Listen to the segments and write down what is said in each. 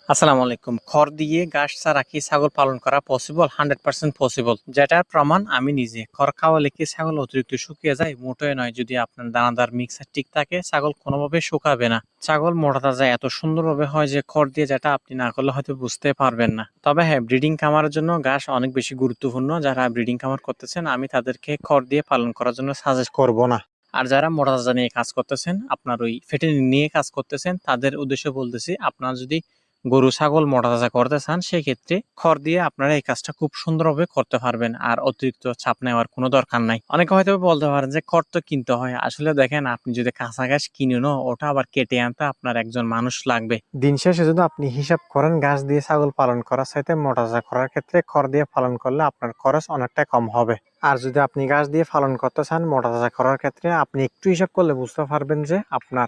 আসসালামু আলাইকুম। খড় দিয়ে ঘাস ছাড়া কি ছাগল পালন করা পসিবল? 100% পসিবল। যেটার প্রমাণ আমি নিজে। খড় খাওয়ালে কি ছাগল অতিরিক্ত শুকিয়ে যায়? মোটেই নয়। যদি আপনার দানাদার মিক্সার ঠিক থাকে, ছাগল কোনোভাবে শুকাবে না। ছাগল মোটা তাজা এত সুন্দরভাবে হয় যে খড় দিয়ে, যেটা আপনি না করলে হয়তো বুঝতে পারবেন না। তবে হ্যাঁ, ব্রিডিং খামারের জন্য ঘাস অনেক বেশি গুরুত্বপূর্ণ। যারা ব্রিডিং খামার করতেছেন, আমি তাদেরকে খড় দিয়ে পালন করার জন্য সাজেস্ট করব না। আর যারা মোটা তাজা নিয়ে কাজ করতেছেন, আপনার ওই ফেটে নিয়ে কাজ করতেছেন, তাদের উদ্দেশ্যে বলতেছি, আপনারা যদি গরু ছাগল মোটা তাজা করতে চান, সেক্ষেত্রে খড় দিয়ে আপনারা এই কাজটা খুব সুন্দরভাবে করতে পারবেন। আর অতিরিক্ত চাপ নেওয়ার কোনো দরকার নাই। অনেকে হয়তো বলতে পারেন যে খড় তো কিনতে হয়। আসলে দেখেন, আপনি যদি কাঁচা ঘাস কিনেনও, ওটা আবার কেটে আনতে আপনার একজন মানুষ লাগবে। দিন শেষে যদি আপনি হিসাব করেন, ঘাস দিয়ে ছাগল পালন করার চাইতে মোটা তাজা করার ক্ষেত্রে খড় দিয়ে পালন করলে আপনার খরচ অনেকটা কম হবে। আর যদি আপনি ঘাস দিয়ে পালন করতে চান মোটা তাজা করার ক্ষেত্রে, আপনি একটু হিসাব করলে বুঝতে পারবেন যে আপনার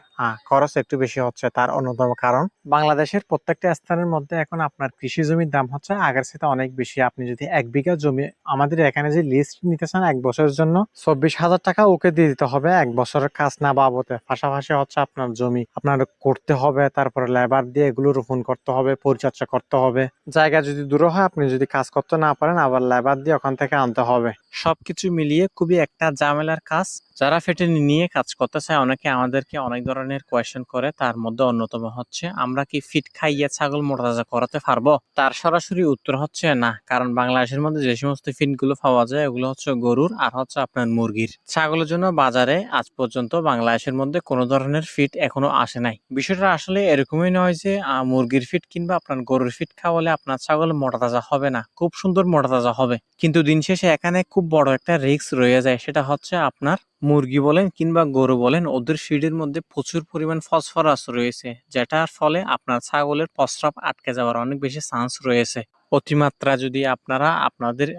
খরচ একটু বেশি হচ্ছে। তার অন্যতম কারণ, বাংলাদেশের প্রত্যেকটা স্থানের মধ্যে এখন আপনার কৃষি জমির দাম হচ্ছে আগের সাথে অনেক বেশি। আপনি যদি 1 বিঘা জমি আমাদের এখানে যে লিস্ট নিতে চান 1 বছরের জন্য, 24,000 টাকা ওকে দিয়ে দিতে হবে 1 বছরের কাজ না বাবদে। পাশাপাশি হচ্ছে আপনার জমি আপনার করতে হবে, তারপরে লেবার দিয়ে এগুলো রোপণ করতে হবে, পরিচর্যা করতে হবে। জায়গা যদি দূর হয়, আপনি যদি কাজ করতে না পারেন, আবার লেবার দিয়ে ওখান থেকে আনতে হবে। সবকিছু মিলিয়ে খুবই একটা ঝামেলার কাজ। যারা ফেটে নিয়ে কাজ করতে চায়, অনেকে আমাদেরকে অনেক ধরনের কোয়েশ্চেন করে। তার মধ্যে অন্যতম হচ্ছে, আমরা কি ফিট খাইয়ে ছাগল মোটা তাজা করাতে পারবো? তার সরাসরি উত্তর হচ্ছে না। কারণ বাংলাদেশের মধ্যে যে সমস্ত ফিট গুলো পাওয়া যায়, ওগুলো হচ্ছে গরুর আর হচ্ছে আপনার মুরগির। ছাগলের জন্য বাজারে আজ পর্যন্ত বাংলাদেশের মধ্যে কোনো ধরনের ফিট এখনো আসে নাই। বিষয়টা আসলে এরকমই নয় যে মুরগির ফিট কিংবা আপনার গরুর ফিট খাওয়ালে আপনার ছাগল মোটা তাজা হবে না। খুব সুন্দর মোটা তাজা হবে, কিন্তু দিন শেষে এখানে খুব বড় একটা রিস্ক রয়ে যায়। সেটা হচ্ছে আপনার মুরগি বলেন কিংবা গরু বলেন, ওদের ফিডের মধ্যে প্রচুর পরিমাণ ফসফরাস রয়েছে, যেটার ফলে আপনার ছাগলের প্রস্রাব আটকে যাওয়ার অনেক বেশি চান্স রয়েছে। অতিমাত্রা যদি আপনারা আপনাদের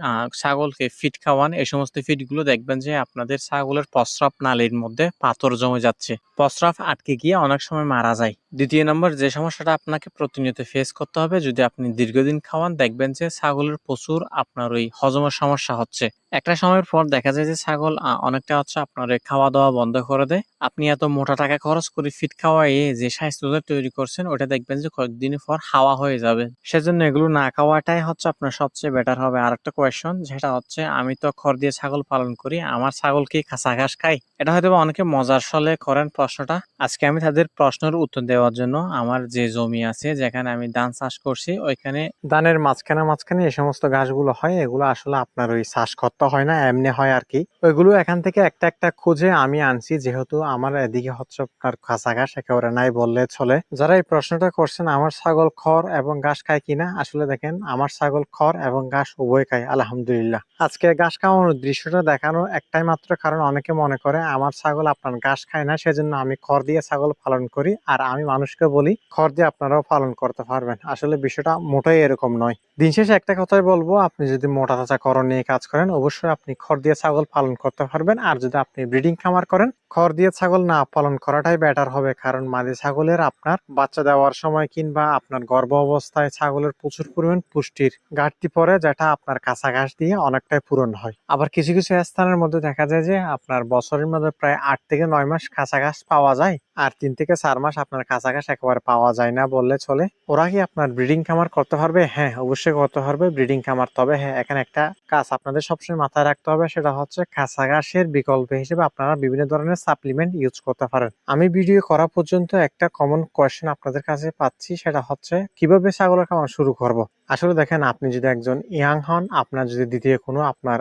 ছাগলকে ফিড খাওয়ান, এই সমস্ত ফিড গুলো দেখবেন যে আপনাদের ছাগলের প্রস্রাব নালীর মধ্যে পাথর জমে যাচ্ছে, প্রস্রাব আটকে গিয়ে অনেক সময় মারা যায়। দ্বিতীয় নম্বর যে সমস্যাটা আপনাকে প্রতিনিয়ত ফেস করতে হবে, যদি আপনি দীর্ঘদিন খাওয়ান, দেখবেন যে ছাগলের প্রচুর আপনার ওই হজমের সমস্যা হচ্ছে। একটা সময়ের পর দেখা যায় যে ছাগল অনেকটা হচ্ছে আপনার ওই খাওয়া দাওয়া বন্ধ করে দেয়। আপনি এত মোটা টাকা খরচ করে ফিড খাওয়াইয়ে যে স্বাস্থ্যটা তৈরি করছেন, ওটা দেখবেন যে কয়েকদিনের পর হাওয়া হয়ে যাবে। সেজন্য এগুলো না খাওয়াটাই হচ্ছে আপনার সবচেয়ে বেটার হবে। আর একটা কোয়েশ্চন, যেটা হচ্ছে, আমি তো খড় দিয়ে ছাগল পালন করি, আমার ছাগল কি কাঁচা ঘাস খায়? এটা হয়তো অনেকে মজার ছলে করেন প্রশ্নটা। আজকে আমি তাদের প্রশ্নের উত্তর দেওয়ার জন্য আমার যে জমি আছে, যেখানে আমি ধান চাষ করছি, ওইখানে ধানের মাঝখানে মাঝখানে এই সমস্ত ঘাসগুলো হয়, এগুলো আসলে আপনার ওই চাষ করতে হয় না, এমনি হয় আর কি। ওইগুলো এখান থেকে একটা একটা খুঁজে আমি আনছি, যেহেতু আমার এদিকে হচ্ছে আপনার কাঁচা ঘাস একেবারে নাই বললে চলে। যারা এই প্রশ্নটা করছেন, আমার ছাগল খড় এবং ঘাস খায় কিনা, আসলে দেখেন, আমার ছাগল খড় এবং ঘাস উভয় খায় আলহামদুলিল্লাহ। আজকে ঘাস খাওয়ানোর দৃশ্যটা দেখানো একটাই মাত্র কারণ, অনেকে মনে করে আমার ছাগল আপনার ঘাস খায় না, সেজন্য আমি খড় দিয়ে ছাগল পালন করি। আর আমি মানুষকে বলি খড় দিয়ে আপনারাও পালন করতে পারবেন। আসলে বিষয়টা মোটেই এরকম নয়। দিন শেষে একটা কথাই বলবো, আপনি যদি মোটা তাজাকরণ নিয়ে কাজ করেন, অবশ্যই আপনি খড় দিয়ে ছাগল পালন করতে পারবেন। আর যদি আপনি ব্রিডিং খামার করেন, খড় দিয়ে ছাগল না পালন করাটাই বেটার হবে। কারণ মাঝে ছাগলের আপনার বাচ্চা দেওয়ার সময় কিংবা আপনার গর্ভ অবস্থায় ছাগলের প্রচুর পরিমাণ পুষ্টির ঘাটতি পড়ে, যেটা আপনার কাঁচা ঘাস দিয়ে অনেকটাই পূরণ হয়। আবার কিছু কিছু স্থানের মধ্যে দেখা যায় যে আপনার বছরের মধ্যে প্রায় 8 থেকে 9 মাস কাঁচা ঘাস পাওয়া যায়, আর 3 থেকে 4 মাস আপনার কাঁচা ঘাস একেবারে পাওয়া যায় না বললে চলে। ওরা কি আপনার ব্রিডিং খামার করতে পারবে? হ্যাঁ, অবশ্যই করতে পারবে ব্রিডিং খামার। তবে হ্যাঁ, এখানে একটা কাজ আপনাদের সবসময় মাথায় রাখতে হবে, সেটা হচ্ছে কাঁচা ঘাসের বিকল্প হিসেবে আপনারা বিভিন্ন ধরনের সাপ্লিমেন্ট ইউজ করতে পারেন। আমি ভিডিও করা পর্যন্ত একটা কমন কোয়েশ্চেন আপনাদের কাছে পাচ্ছি, সেটা হচ্ছে কিভাবে ছাগলের খামার শুরু করব। আসলে দেখেন, আপনি যদি একজন ইয়াং হন, আপনার যদি দ্বিতীয় কোনো আপনার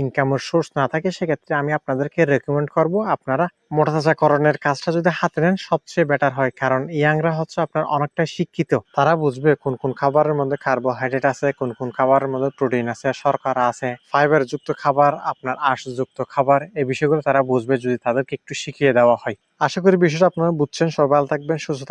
ইনকামের সোর্স না থাকে, সেক্ষেত্রে আমি আপনাদেরকে রেকমেন্ড করব আপনারা মোটা তাজাকরণের কাজটা যদি হাতে নেন, সবচেয়ে বেটার হয়। কারণ ইয়াংরা হচ্ছে আপনার অনেকটা শিক্ষিত, তারা বুঝবে কোন কোন খাবারের মধ্যে কার্বোহাইড্রেট আছে, কোন কোন খাবারের মধ্যে প্রোটিন আছে, শর্করা আছে, ফাইবার যুক্ত খাবার, আপনার আঁশযুক্ত খাবার, এই বিষয়গুলো তারা বুঝবে যদি তাদেরকে একটু শিখিয়ে দেওয়া হয়। আশা করি বিষয়টা আপনারা বুঝছেন। সবাই ভালো থাকবেন, সুস্থ থাকবেন।